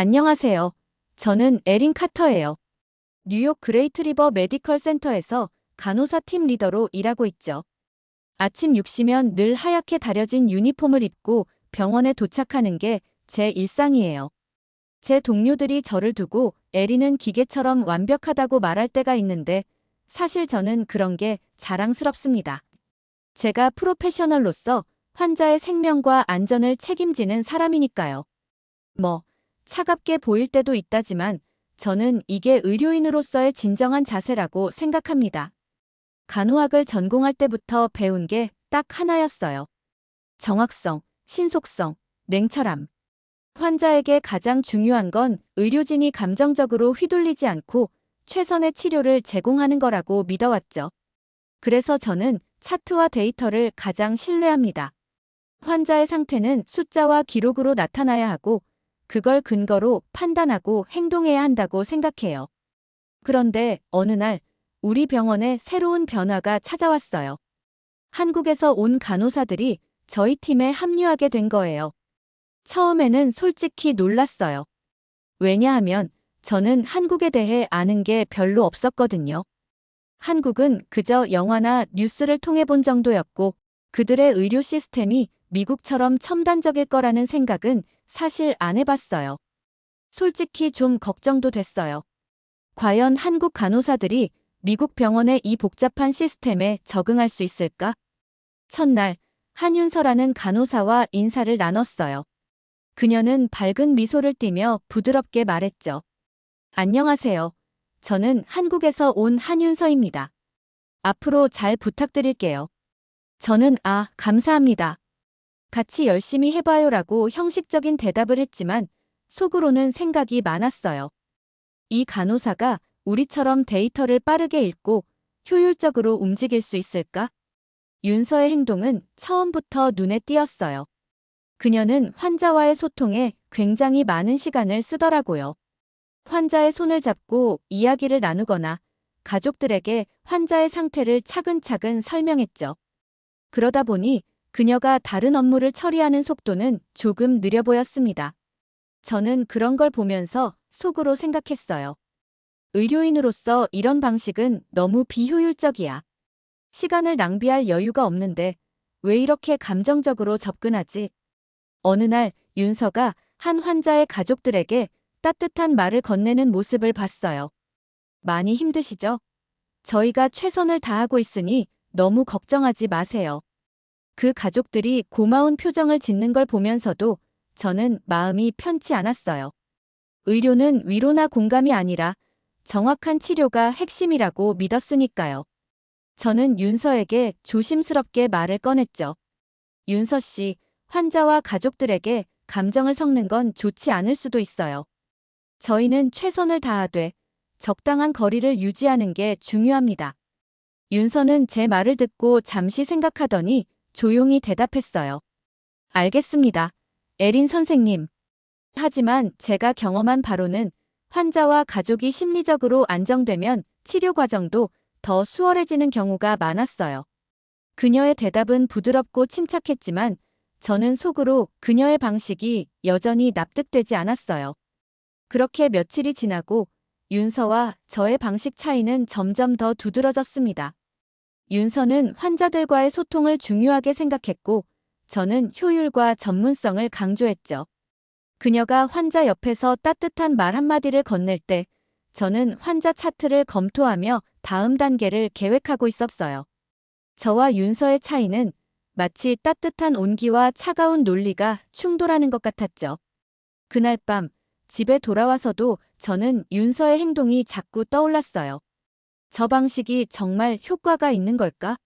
안녕하세요. 저는 에린 카터예요. 뉴욕 그레이트 리버 메디컬 센터에서 간호사 팀 리더로 일하고 있죠. 아침 6시면 늘 하얗게 다려진 유니폼을 입고 병원에 도착하는 게 제 일상이에요. 제 동료들이 저를 두고 에린은 기계처럼 완벽하다고 말할 때가 있는데 사실 저는 그런 게 자랑스럽습니다. 제가 프로페셔널로서 환자의 생명과 안전을 책임지는 사람이니까요. 뭐, 차갑게 보일 때도 있다지만 저는 이게 의료인으로서의 진정한 자세라고 생각합니다. 간호학을 전공할 때부터 배운 게 딱 하나였어요. 정확성, 신속성, 냉철함. 환자에게 가장 중요한 건 의료진이 감정적으로 휘둘리지 않고 최선의 치료를 제공하는 거라고 믿어왔죠. 그래서 저는 차트와 데이터를 가장 신뢰합니다. 환자의 상태는 숫자와 기록으로 나타나야 하고 그걸 근거로 판단하고 행동해야 한다고 생각해요. 그런데 어느 날 우리 병원에 새로운 변화가 찾아왔어요. 한국에서 온 간호사들이 저희 팀에 합류하게 된 거예요. 처음에는 솔직히 놀랐어요. 왜냐하면 저는 한국에 대해 아는 게 별로 없었거든요. 한국은 그저 영화나 뉴스를 통해 본 정도였고 그들의 의료 시스템이 미국처럼 첨단적일 거라는 생각은 사실 안 해봤어요. 솔직히 좀 걱정도 됐어요. 과연 한국 간호사들이 미국 병원의 이 복잡한 시스템에 적응할 수 있을까? 첫날, 한윤서라는 간호사와 인사를 나눴어요. 그녀는 밝은 미소를 띠며 부드럽게 말했죠. 안녕하세요. 저는 한국에서 온 한윤서입니다. 앞으로 잘 부탁드릴게요. 저는 감사합니다. 같이 열심히 해봐요라고 형식적인 대답을 했지만 속으로는 생각이 많았어요. 이 간호사가 우리처럼 데이터를 빠르게 읽고 효율적으로 움직일 수 있을까? 윤서의 행동은 처음부터 눈에 띄었어요. 그녀는 환자와의 소통에 굉장히 많은 시간을 쓰더라고요. 환자의 손을 잡고 이야기를 나누거나 가족들에게 환자의 상태를 차근차근 설명했죠. 그러다 보니 그녀가 다른 업무를 처리하는 속도는 조금 느려 보였습니다. 저는 그런 걸 보면서 속으로 생각했어요. 의료인으로서 이런 방식은 너무 비효율적이야. 시간을 낭비할 여유가 없는데 왜 이렇게 감정적으로 접근하지? 어느 날 윤서가 한 환자의 가족들에게 따뜻한 말을 건네는 모습을 봤어요. 많이 힘드시죠? 저희가 최선을 다하고 있으니 너무 걱정하지 마세요. 그 가족들이 고마운 표정을 짓는 걸 보면서도 저는 마음이 편치 않았어요. 의료는 위로나 공감이 아니라 정확한 치료가 핵심이라고 믿었으니까요. 저는 윤서에게 조심스럽게 말을 꺼냈죠. 윤서 씨, 환자와 가족들에게 감정을 섞는 건 좋지 않을 수도 있어요. 저희는 최선을 다하되 적당한 거리를 유지하는 게 중요합니다. 윤서는 제 말을 듣고 잠시 생각하더니 조용히 대답했어요. 알겠습니다. 에린 선생님. 하지만 제가 경험한 바로는 환자와 가족이 심리적으로 안정되면 치료 과정도 더 수월해지는 경우가 많았어요. 그녀의 대답은 부드럽고 침착했지만 저는 속으로 그녀의 방식이 여전히 납득되지 않았어요. 그렇게 며칠이 지나고 윤서와 저의 방식 차이는 점점 더 두드러졌습니다. 윤서는 환자들과의 소통을 중요하게 생각했고 저는 효율과 전문성을 강조했죠. 그녀가 환자 옆에서 따뜻한 말 한마디를 건넬 때 저는 환자 차트를 검토하며 다음 단계를 계획하고 있었어요. 저와 윤서의 차이는 마치 따뜻한 온기와 차가운 논리가 충돌하는 것 같았죠. 그날 밤 집에 돌아와서도 저는 윤서의 행동이 자꾸 떠올랐어요. 저 방식이 정말 효과가 있는 걸까?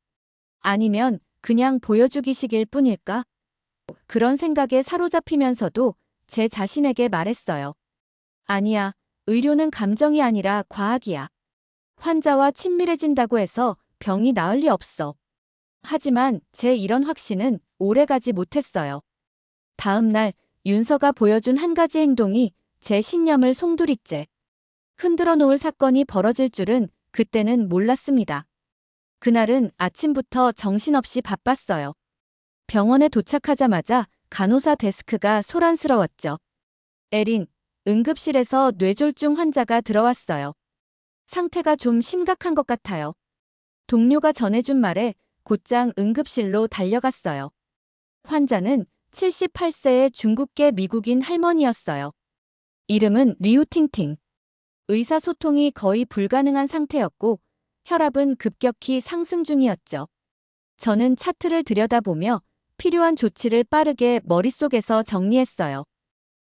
아니면 그냥 보여주기식일 뿐일까? 그런 생각에 사로잡히면서도 제 자신에게 말했어요. 아니야, 의료는 감정이 아니라 과학이야. 환자와 친밀해진다고 해서 병이 나을 리 없어. 하지만 제 이런 확신은 오래가지 못했어요. 다음 날 윤서가 보여준 한 가지 행동이 제 신념을 송두리째 흔들어 놓을 사건이 벌어질 줄은 그때는 몰랐습니다. 그날은 아침부터 정신없이 바빴어요. 병원에 도착하자마자 간호사 데스크가 소란스러웠죠. 에린, 응급실에서 뇌졸중 환자가 들어왔어요. 상태가 좀 심각한 것 같아요. 동료가 전해준 말에 곧장 응급실로 달려갔어요. 환자는 78세의 중국계 미국인 할머니였어요. 이름은 리우팅팅. 의사소통이 거의 불가능한 상태였고 혈압은 급격히 상승 중이었죠. 저는 차트를 들여다보며 필요한 조치를 빠르게 머릿속에서 정리했어요.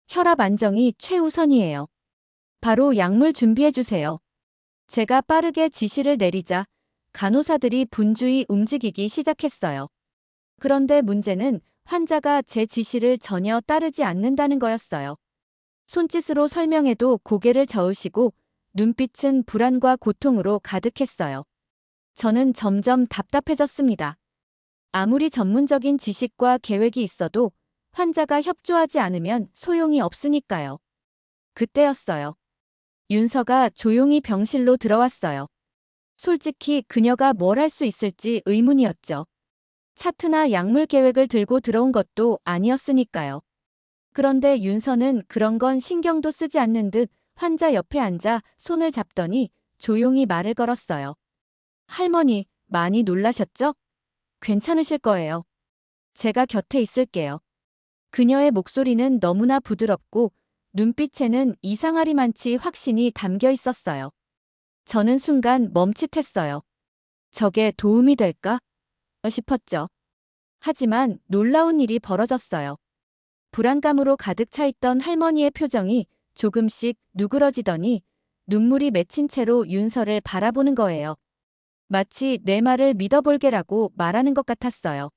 혈압 안정이 최우선이에요. 바로 약물 준비해주세요. 제가 빠르게 지시를 내리자 간호사들이 분주히 움직이기 시작했어요. 그런데 문제는 환자가 제 지시를 전혀 따르지 않는다는 거였어요. 손짓으로 설명해도 고개를 저으시고 눈빛은 불안과 고통으로 가득했어요. 저는 점점 답답해졌습니다. 아무리 전문적인 지식과 계획이 있어도 환자가 협조하지 않으면 소용이 없으니까요. 그때였어요. 윤서가 조용히 병실로 들어왔어요. 솔직히 그녀가 뭘 할 수 있을지 의문이었죠. 차트나 약물 계획을 들고 들어온 것도 아니었으니까요. 그런데 윤서는 그런 건 신경도 쓰지 않는 듯 환자 옆에 앉아 손을 잡더니 조용히 말을 걸었어요. 할머니, 많이 놀라셨죠? 괜찮으실 거예요. 제가 곁에 있을게요. 그녀의 목소리는 너무나 부드럽고 눈빛에는 이상하리만치 확신이 담겨 있었어요. 저는 순간 멈칫했어요. 저게 도움이 될까? 싶었죠. 하지만 놀라운 일이 벌어졌어요. 불안감으로 가득 차 있던 할머니의 표정이 조금씩 누그러지더니 눈물이 맺힌 채로 윤서를 바라보는 거예요. 마치 내 말을 믿어볼게라고 말하는 것 같았어요.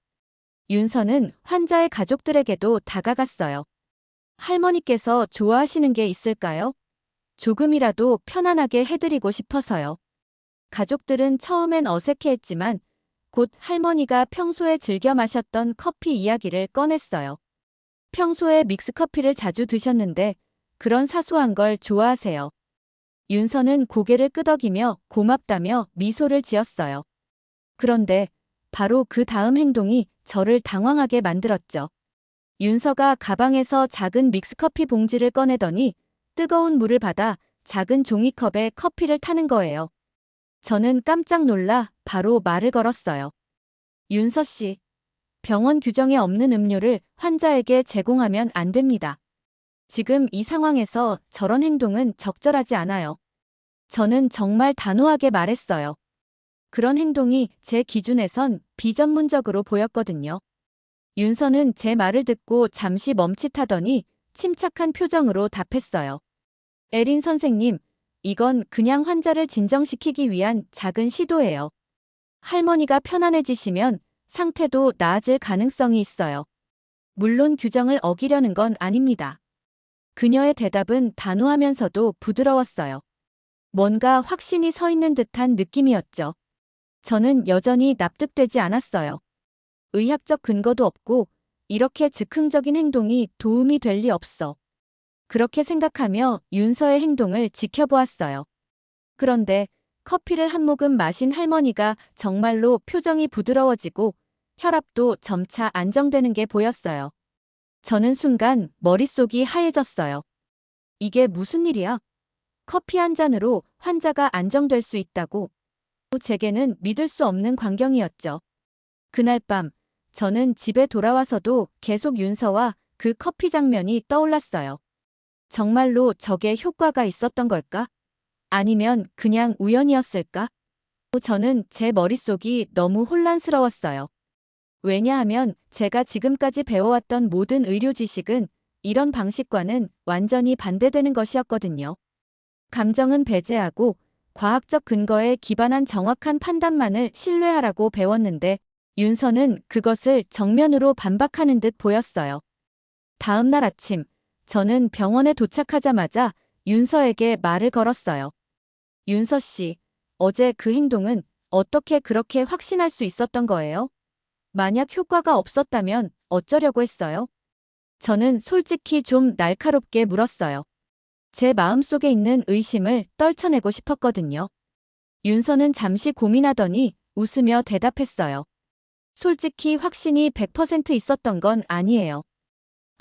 윤서는 환자의 가족들에게도 다가갔어요. 할머니께서 좋아하시는 게 있을까요? 조금이라도 편안하게 해드리고 싶어서요. 가족들은 처음엔 어색해했지만 곧 할머니가 평소에 즐겨 마셨던 커피 이야기를 꺼냈어요. 평소에 믹스커피를 자주 드셨는데 그런 사소한 걸 좋아하세요. 윤서는 고개를 끄덕이며 고맙다며 미소를 지었어요. 그런데 바로 그 다음 행동이 저를 당황하게 만들었죠. 윤서가 가방에서 작은 믹스커피 봉지를 꺼내더니 뜨거운 물을 받아 작은 종이컵에 커피를 타는 거예요. 저는 깜짝 놀라 바로 말을 걸었어요. 윤서 씨, 병원 규정에 없는 음료를 환자에게 제공하면 안 됩니다. 지금 이 상황에서 저런 행동은 적절하지 않아요. 저는 정말 단호하게 말했어요. 그런 행동이 제 기준에선 비전문적으로 보였거든요. 윤서는 제 말을 듣고 잠시 멈칫하더니 침착한 표정으로 답했어요. 에린 선생님, 이건 그냥 환자를 진정시키기 위한 작은 시도예요. 할머니가 편안해지시면 상태도 나아질 가능성이 있어요. 물론 규정을 어기려는 건 아닙니다. 그녀의 대답은 단호하면서도 부드러웠어요. 뭔가 확신이 서 있는 듯한 느낌이었죠. 저는 여전히 납득되지 않았어요. 의학적 근거도 없고 이렇게 즉흥적인 행동이 도움이 될 리 없어. 그렇게 생각하며 윤서의 행동을 지켜보았어요. 그런데 커피를 한 모금 마신 할머니가 정말로 표정이 부드러워지고 혈압도 점차 안정되는 게 보였어요. 저는 순간 머릿속이 하얘졌어요. 이게 무슨 일이야? 커피 한 잔으로 환자가 안정될 수 있다고. 제게는 믿을 수 없는 광경이었죠. 그날 밤 저는 집에 돌아와서도 계속 윤서와 그 커피 장면이 떠올랐어요. 정말로 저게 효과가 있었던 걸까? 아니면 그냥 우연이었을까? 저는 제 머릿속이 너무 혼란스러웠어요. 왜냐하면 제가 지금까지 배워왔던 모든 의료 지식은 이런 방식과는 완전히 반대되는 것이었거든요. 감정은 배제하고 과학적 근거에 기반한 정확한 판단만을 신뢰하라고 배웠는데 윤서는 그것을 정면으로 반박하는 듯 보였어요. 다음 날 아침, 저는 병원에 도착하자마자 윤서에게 말을 걸었어요. 윤서 씨, 어제 그 행동은 어떻게 그렇게 확신할 수 있었던 거예요? 만약 효과가 없었다면 어쩌려고 했어요? 저는 솔직히 좀 날카롭게 물었어요. 제 마음속에 있는 의심을 떨쳐내고 싶었거든요. 윤서는 잠시 고민하더니 웃으며 대답했어요. 솔직히 확신이 100% 있었던 건 아니에요.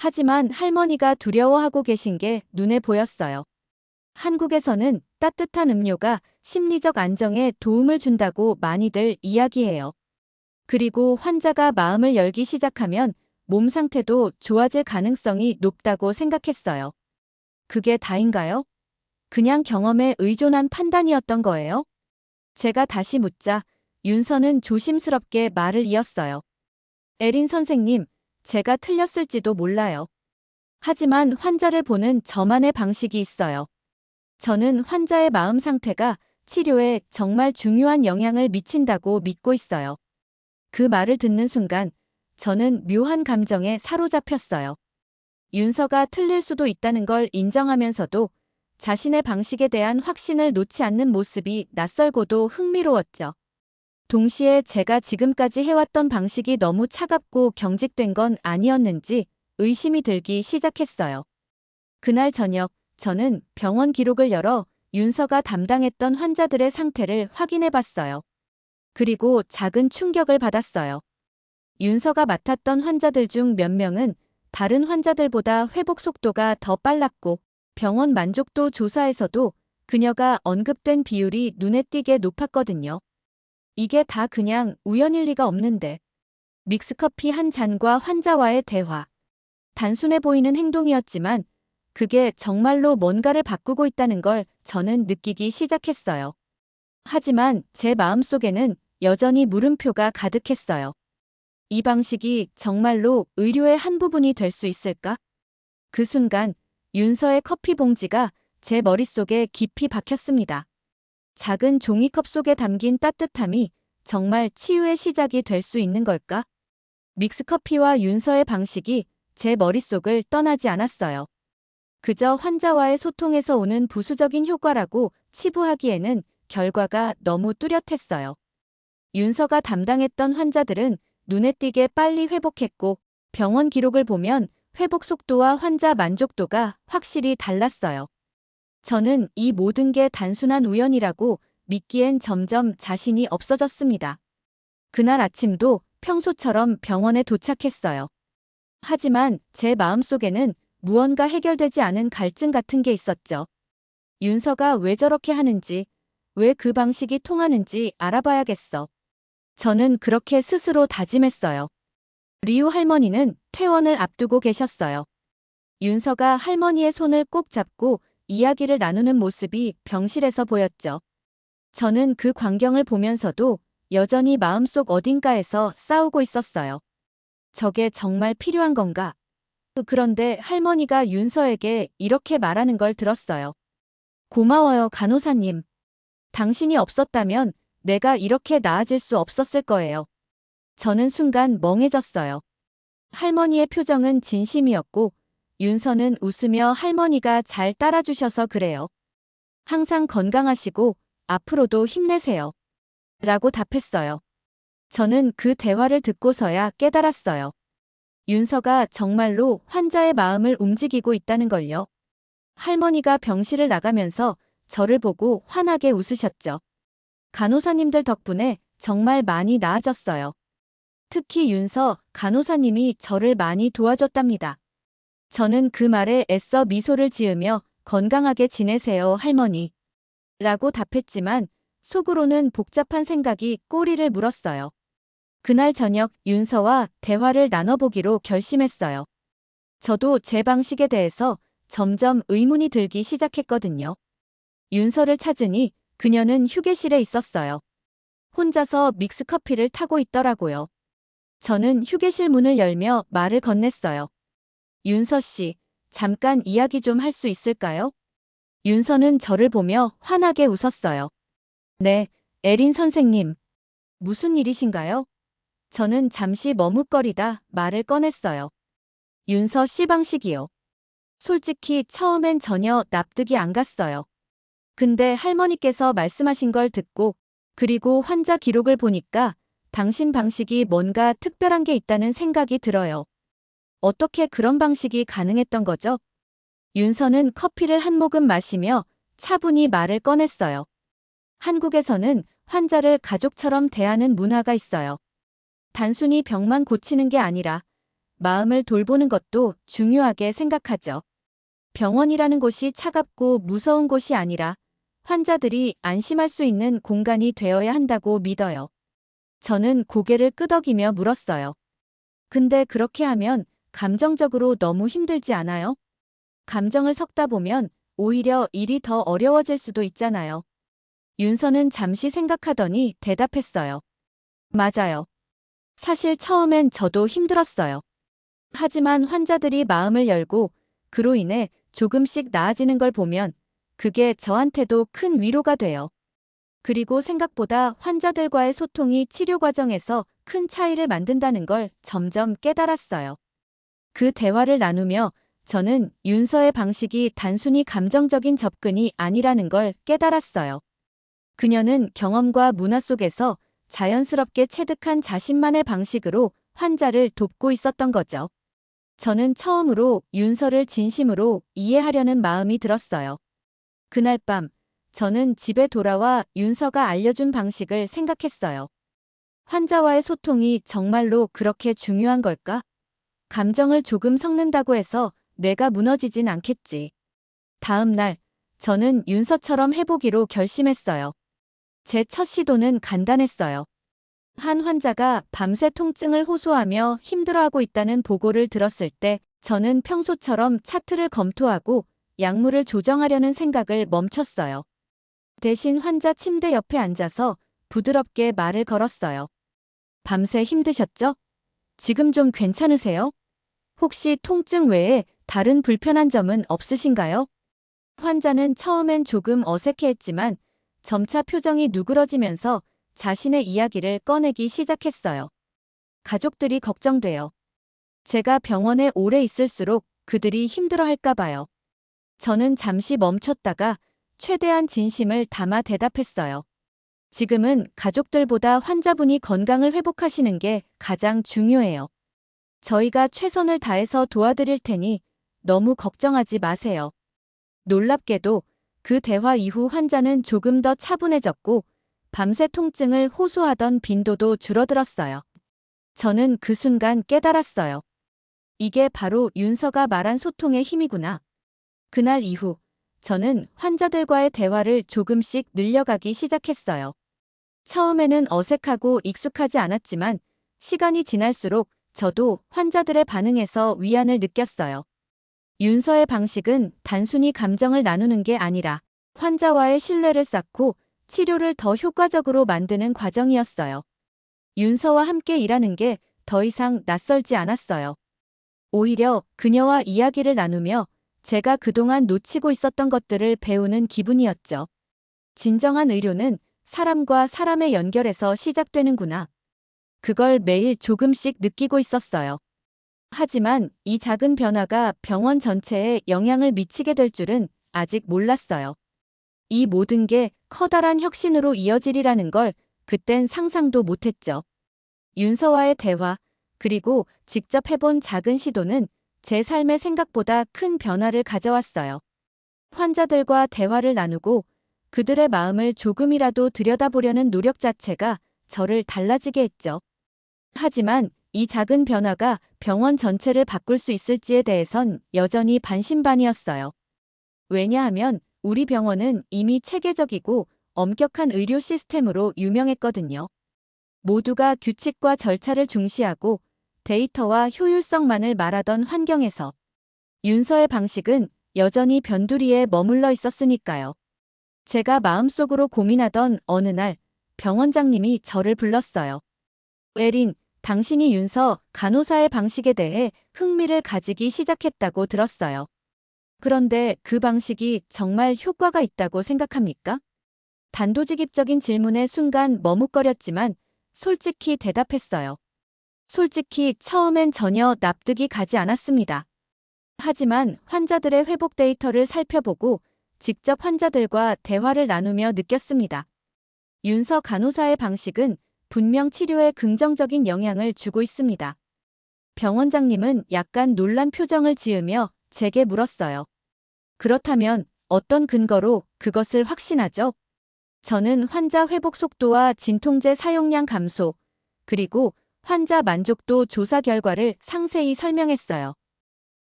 하지만 할머니가 두려워하고 계신 게 눈에 보였어요. 한국에서는 따뜻한 음료가 심리적 안정에 도움을 준다고 많이들 이야기해요. 그리고 환자가 마음을 열기 시작하면 몸 상태도 좋아질 가능성이 높다고 생각했어요. 그게 다인가요? 그냥 경험에 의존한 판단이었던 거예요? 제가 다시 묻자 윤서는 조심스럽게 말을 이었어요. 에린 선생님, 제가 틀렸을지도 몰라요. 하지만 환자를 보는 저만의 방식이 있어요. 저는 환자의 마음 상태가 치료에 정말 중요한 영향을 미친다고 믿고 있어요. 그 말을 듣는 순간 저는 묘한 감정에 사로잡혔어요. 윤서가 틀릴 수도 있다는 걸 인정하면서도 자신의 방식에 대한 확신을 놓지 않는 모습이 낯설고도 흥미로웠죠. 동시에 제가 지금까지 해왔던 방식이 너무 차갑고 경직된 건 아니었는지 의심이 들기 시작했어요. 그날 저녁, 저는 병원 기록을 열어 윤서가 담당했던 환자들의 상태를 확인해 봤어요. 그리고 작은 충격을 받았어요. 윤서가 맡았던 환자들 중 몇 명은 다른 환자들보다 회복 속도가 더 빨랐고 병원 만족도 조사에서도 그녀가 언급된 비율이 눈에 띄게 높았거든요. 이게 다 그냥 우연일 리가 없는데. 믹스커피 한 잔과 환자와의 대화. 단순해 보이는 행동이었지만 그게 정말로 뭔가를 바꾸고 있다는 걸 저는 느끼기 시작했어요. 하지만 제 마음속에는 여전히 물음표가 가득했어요. 이 방식이 정말로 의료의 한 부분이 될 수 있을까? 그 순간 윤서의 커피 봉지가 제 머릿속에 깊이 박혔습니다. 작은 종이컵 속에 담긴 따뜻함이 정말 치유의 시작이 될 수 있는 걸까? 믹스커피와 윤서의 방식이 제 머릿속을 떠나지 않았어요. 그저 환자와의 소통에서 오는 부수적인 효과라고 치부하기에는 결과가 너무 뚜렷했어요. 윤서가 담당했던 환자들은 눈에 띄게 빨리 회복했고 병원 기록을 보면 회복 속도와 환자 만족도가 확실히 달랐어요. 저는 이 모든 게 단순한 우연이라고 믿기엔 점점 자신이 없어졌습니다. 그날 아침도 평소처럼 병원에 도착했어요. 하지만 제 마음속에는 무언가 해결되지 않은 갈증 같은 게 있었죠. 윤서가 왜 저렇게 하는지, 왜 그 방식이 통하는지 알아봐야겠어. 저는 그렇게 스스로 다짐했어요. 리우 할머니는 퇴원을 앞두고 계셨어요. 윤서가 할머니의 손을 꼭 잡고 이야기를 나누는 모습이 병실에서 보였죠. 저는 그 광경을 보면서도 여전히 마음속 어딘가에서 싸우고 있었어요. 저게 정말 필요한 건가? 그런데 할머니가 윤서에게 이렇게 말하는 걸 들었어요. 고마워요, 간호사님. 당신이 없었다면 내가 이렇게 나아질 수 없었을 거예요. 저는 순간 멍해졌어요. 할머니의 표정은 진심이었고 윤서는 웃으며 할머니가 잘 따라주셔서 그래요. 항상 건강하시고 앞으로도 힘내세요. 라고 답했어요. 저는 그 대화를 듣고서야 깨달았어요. 윤서가 정말로 환자의 마음을 움직이고 있다는 걸요. 할머니가 병실을 나가면서 저를 보고 환하게 웃으셨죠. 간호사님들 덕분에 정말 많이 나아졌어요. 특히 윤서 간호사님이 저를 많이 도와줬답니다. 저는 그 말에 애써 미소를 지으며 건강하게 지내세요, 할머니. 라고 답했지만 속으로는 복잡한 생각이 꼬리를 물었어요. 그날 저녁 윤서와 대화를 나눠보기로 결심했어요. 저도 제 방식에 대해서 점점 의문이 들기 시작했거든요. 윤서를 찾으니 그녀는 휴게실에 있었어요. 혼자서 믹스커피를 타고 있더라고요. 저는 휴게실 문을 열며 말을 건넸어요. 윤서 씨, 잠깐 이야기 좀 할 수 있을까요? 윤서는 저를 보며 환하게 웃었어요. 네, 에린 선생님. 무슨 일이신가요? 저는 잠시 머뭇거리다 말을 꺼냈어요. 윤서 씨 방식이요. 솔직히 처음엔 전혀 납득이 안 갔어요. 근데 할머니께서 말씀하신 걸 듣고 그리고 환자 기록을 보니까 당신 방식이 뭔가 특별한 게 있다는 생각이 들어요. 어떻게 그런 방식이 가능했던 거죠? 윤서는 커피를 한 모금 마시며 차분히 말을 꺼냈어요. 한국에서는 환자를 가족처럼 대하는 문화가 있어요. 단순히 병만 고치는 게 아니라 마음을 돌보는 것도 중요하게 생각하죠. 병원이라는 곳이 차갑고 무서운 곳이 아니라 환자들이 안심할 수 있는 공간이 되어야 한다고 믿어요. 저는 고개를 끄덕이며 물었어요. 근데 그렇게 하면 감정적으로 너무 힘들지 않아요? 감정을 섞다 보면 오히려 일이 더 어려워질 수도 있잖아요. 윤서는 잠시 생각하더니 대답했어요. 맞아요. 사실 처음엔 저도 힘들었어요. 하지만 환자들이 마음을 열고 그로 인해 조금씩 나아지는 걸 보면 그게 저한테도 큰 위로가 돼요. 그리고 생각보다 환자들과의 소통이 치료 과정에서 큰 차이를 만든다는 걸 점점 깨달았어요. 그 대화를 나누며 저는 윤서의 방식이 단순히 감정적인 접근이 아니라는 걸 깨달았어요. 그녀는 경험과 문화 속에서 자연스럽게 체득한 자신만의 방식으로 환자를 돕고 있었던 거죠. 저는 처음으로 윤서를 진심으로 이해하려는 마음이 들었어요. 그날 밤, 저는 집에 돌아와 윤서가 알려준 방식을 생각했어요. 환자와의 소통이 정말로 그렇게 중요한 걸까? 감정을 조금 섞는다고 해서 뇌가 무너지진 않겠지. 다음 날, 저는 윤서처럼 해보기로 결심했어요. 제 첫 시도는 간단했어요. 한 환자가 밤새 통증을 호소하며 힘들어하고 있다는 보고를 들었을 때 저는 평소처럼 차트를 검토하고 약물을 조정하려는 생각을 멈췄어요. 대신 환자 침대 옆에 앉아서 부드럽게 말을 걸었어요. 밤새 힘드셨죠? 지금 좀 괜찮으세요? 혹시 통증 외에 다른 불편한 점은 없으신가요? 환자는 처음엔 조금 어색해했지만 점차 표정이 누그러지면서 자신의 이야기를 꺼내기 시작했어요. 가족들이 걱정돼요. 제가 병원에 오래 있을수록 그들이 힘들어할까 봐요. 저는 잠시 멈췄다가 최대한 진심을 담아 대답했어요. 지금은 가족들보다 환자분이 건강을 회복하시는 게 가장 중요해요. 저희가 최선을 다해서 도와드릴 테니 너무 걱정하지 마세요. 놀랍게도 그 대화 이후 환자는 조금 더 차분해졌고 밤새 통증을 호소하던 빈도도 줄어들었어요. 저는 그 순간 깨달았어요. 이게 바로 윤서가 말한 소통의 힘이구나. 그날 이후 저는 환자들과의 대화를 조금씩 늘려가기 시작했어요. 처음에는 어색하고 익숙하지 않았지만 시간이 지날수록 저도 환자들의 반응에서 위안을 느꼈어요. 윤서의 방식은 단순히 감정을 나누는 게 아니라 환자와의 신뢰를 쌓고 치료를 더 효과적으로 만드는 과정이었어요. 윤서와 함께 일하는 게 더 이상 낯설지 않았어요. 오히려 그녀와 이야기를 나누며 제가 그동안 놓치고 있었던 것들을 배우는 기분이었죠. 진정한 의료는 사람과 사람의 연결에서 시작되는구나. 그걸 매일 조금씩 느끼고 있었어요. 하지만 이 작은 변화가 병원 전체에 영향을 미치게 될 줄은 아직 몰랐어요. 이 모든 게 커다란 혁신으로 이어지리라는 걸 그땐 상상도 못했죠. 윤서와의 대화, 그리고 직접 해본 작은 시도는 제 삶에 생각보다 큰 변화를 가져왔어요. 환자들과 대화를 나누고 그들의 마음을 조금이라도 들여다보려는 노력 자체가 저를 달라지게 했죠. 하지만 이 작은 변화가 병원 전체를 바꿀 수 있을지에 대해선 여전히 반신반의였어요. 왜냐하면 우리 병원은 이미 체계적이고 엄격한 의료 시스템으로 유명했거든요. 모두가 규칙과 절차를 중시하고 데이터와 효율성만을 말하던 환경에서 윤서의 방식은 여전히 변두리에 머물러 있었으니까요. 제가 마음속으로 고민하던 어느 날 병원장님이 저를 불렀어요. 에린, 당신이 윤서 간호사의 방식에 대해 흥미를 가지기 시작했다고 들었어요. 그런데 그 방식이 정말 효과가 있다고 생각합니까? 단도직입적인 질문에 순간 머뭇거렸지만 솔직히 대답했어요. 솔직히 처음엔 전혀 납득이 가지 않았습니다. 하지만 환자들의 회복 데이터를 살펴보고 직접 환자들과 대화를 나누며 느꼈습니다. 윤서 간호사의 방식은 분명 치료에 긍정적인 영향을 주고 있습니다. 병원장님은 약간 놀란 표정을 지으며 제게 물었어요. 그렇다면 어떤 근거로 그것을 확신하죠? 저는 환자 회복 속도와 진통제 사용량 감소, 그리고 환자 만족도 조사 결과를 상세히 설명했어요.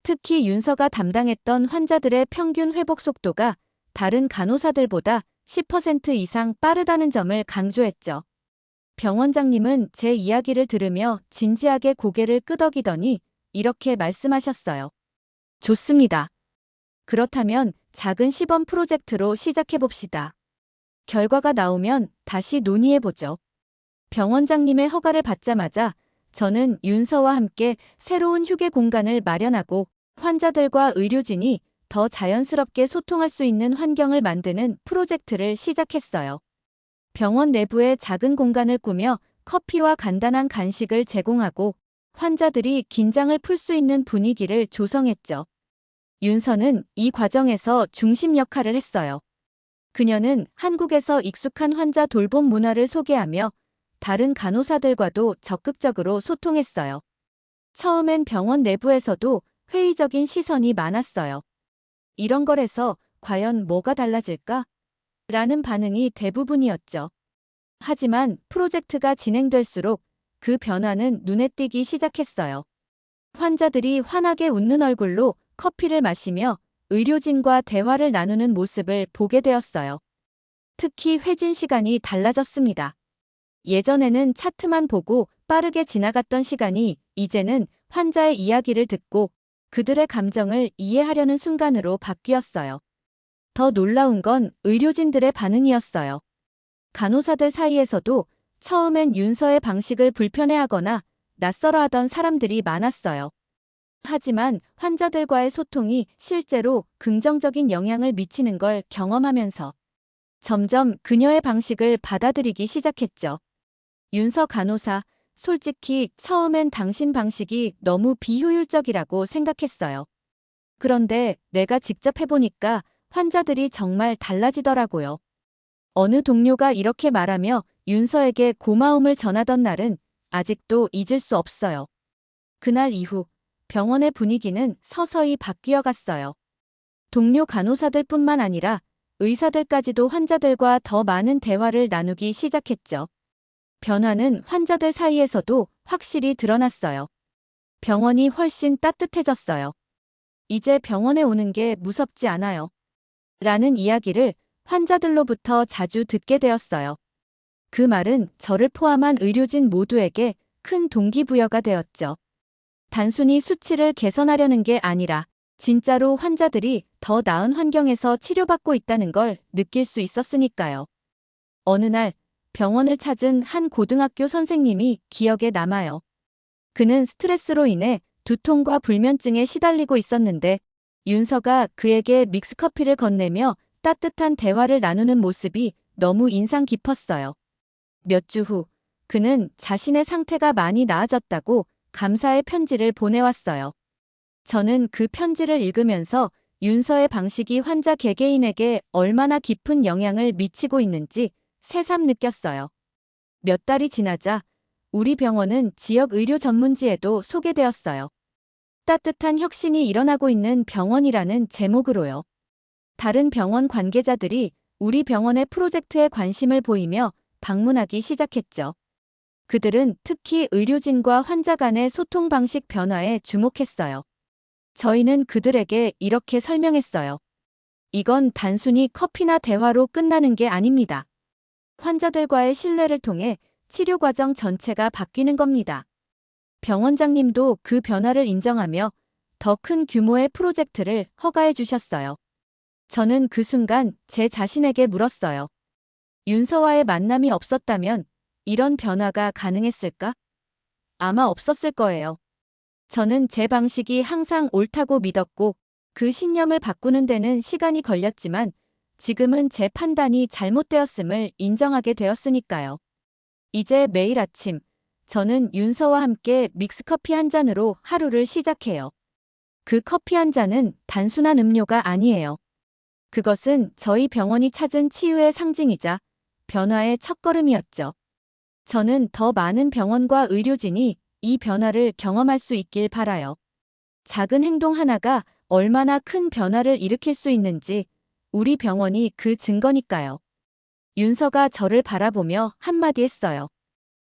특히 윤서가 담당했던 환자들의 평균 회복 속도가 다른 간호사들보다 10% 이상 빠르다는 점을 강조했죠. 병원장님은 제 이야기를 들으며 진지하게 고개를 끄덕이더니 이렇게 말씀하셨어요. 좋습니다. 그렇다면 작은 시범 프로젝트로 시작해봅시다. 결과가 나오면 다시 논의해보죠. 병원장님의 허가를 받자마자 저는 윤서와 함께 새로운 휴게 공간을 마련하고 환자들과 의료진이 더 자연스럽게 소통할 수 있는 환경을 만드는 프로젝트를 시작했어요. 병원 내부에 작은 공간을 꾸며 커피와 간단한 간식을 제공하고 환자들이 긴장을 풀 수 있는 분위기를 조성했죠. 윤서는 이 과정에서 중심 역할을 했어요. 그녀는 한국에서 익숙한 환자 돌봄 문화를 소개하며 다른 간호사들과도 적극적으로 소통했어요. 처음엔 병원 내부에서도 회의적인 시선이 많았어요. 이런 걸해서 과연 뭐가 달라질까? 라는 반응이 대부분이었죠. 하지만 프로젝트가 진행될수록 그 변화는 눈에 띄기 시작했어요. 환자들이 환하게 웃는 얼굴로 커피를 마시며 의료진과 대화를 나누는 모습을 보게 되었어요. 특히 회진 시간이 달라졌습니다. 예전에는 차트만 보고 빠르게 지나갔던 시간이 이제는 환자의 이야기를 듣고 그들의 감정을 이해하려는 순간으로 바뀌었어요. 더 놀라운 건 의료진들의 반응이었어요. 간호사들 사이에서도 처음엔 윤서의 방식을 불편해하거나 낯설어하던 사람들이 많았어요. 하지만 환자들과의 소통이 실제로 긍정적인 영향을 미치는 걸 경험하면서 점점 그녀의 방식을 받아들이기 시작했죠. 윤서 간호사, 솔직히 처음엔 당신 방식이 너무 비효율적이라고 생각했어요. 그런데 내가 직접 해보니까 환자들이 정말 달라지더라고요. 어느 동료가 이렇게 말하며 윤서에게 고마움을 전하던 날은 아직도 잊을 수 없어요. 그날 이후 병원의 분위기는 서서히 바뀌어 갔어요. 동료 간호사들뿐만 아니라 의사들까지도 환자들과 더 많은 대화를 나누기 시작했죠. 변화는 환자들 사이에서도 확실히 드러났어요. 병원이 훨씬 따뜻해졌어요. 이제 병원에 오는 게 무섭지 않아요. 라는 이야기를 환자들로부터 자주 듣게 되었어요. 그 말은 저를 포함한 의료진 모두에게 큰 동기부여가 되었죠. 단순히 수치를 개선하려는 게 아니라 진짜로 환자들이 더 나은 환경에서 치료받고 있다는 걸 느낄 수 있었으니까요. 어느 날 병원을 찾은 한 고등학교 선생님이 기억에 남아요. 그는 스트레스로 인해 두통과 불면증에 시달리고 있었는데 윤서가 그에게 믹스커피를 건네며 따뜻한 대화를 나누는 모습이 너무 인상 깊었어요. 몇 주 후 그는 자신의 상태가 많이 나아졌다고 감사의 편지를 보내왔어요. 저는 그 편지를 읽으면서 윤서의 방식이 환자 개개인에게 얼마나 깊은 영향을 미치고 있는지 새삼 느꼈어요. 몇 달이 지나자 우리 병원은 지역 의료 전문지에도 소개되었어요. 따뜻한 혁신이 일어나고 있는 병원이라는 제목으로요. 다른 병원 관계자들이 우리 병원의 프로젝트에 관심을 보이며 방문하기 시작했죠. 그들은 특히 의료진과 환자 간의 소통 방식 변화에 주목했어요. 저희는 그들에게 이렇게 설명했어요. 이건 단순히 커피나 대화로 끝나는 게 아닙니다. 환자들과의 신뢰를 통해 치료 과정 전체가 바뀌는 겁니다. 병원장님도 그 변화를 인정하며 더 큰 규모의 프로젝트를 허가해 주셨어요. 저는 그 순간 제 자신에게 물었어요. 윤서와의 만남이 없었다면 이런 변화가 가능했을까? 아마 없었을 거예요. 저는 제 방식이 항상 옳다고 믿었고 그 신념을 바꾸는 데는 시간이 걸렸지만 지금은 제 판단이 잘못되었음을 인정하게 되었으니까요. 이제 매일 아침 저는 윤서와 함께 믹스커피 한 잔으로 하루를 시작해요. 그 커피 한 잔은 단순한 음료가 아니에요. 그것은 저희 병원이 찾은 치유의 상징이자 변화의 첫걸음이었죠. 저는 더 많은 병원과 의료진이 이 변화를 경험할 수 있길 바라요. 작은 행동 하나가 얼마나 큰 변화를 일으킬 수 있는지 우리 병원이 그 증거니까요. 윤서가 저를 바라보며 한마디 했어요.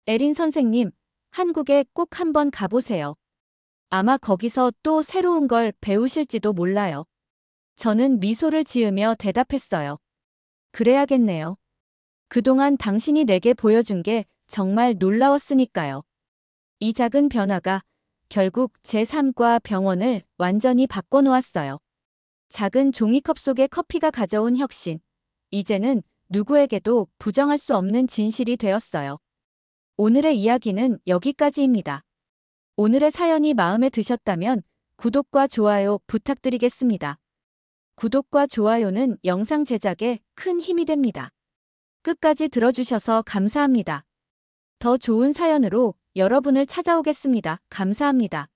에린 선생님, 한국에 꼭 한번 가보세요. 아마 거기서 또 새로운 걸 배우실지도 몰라요. 저는 미소를 지으며 대답했어요. 그래야겠네요. 그동안 당신이 내게 보여준 게 정말 놀라웠으니까요. 이 작은 변화가 결국 제 삶과 병원을 완전히 바꿔놓았어요. 작은 종이컵 속에 커피가 가져온 혁신. 이제는 누구에게도 부정할 수 없는 진실이 되었어요. 오늘의 이야기는 여기까지입니다. 오늘의 사연이 마음에 드셨다면 구독과 좋아요 부탁드리겠습니다. 구독과 좋아요는 영상 제작에 큰 힘이 됩니다. 끝까지 들어주셔서 감사합니다. 더 좋은 사연으로 여러분을 찾아오겠습니다. 감사합니다.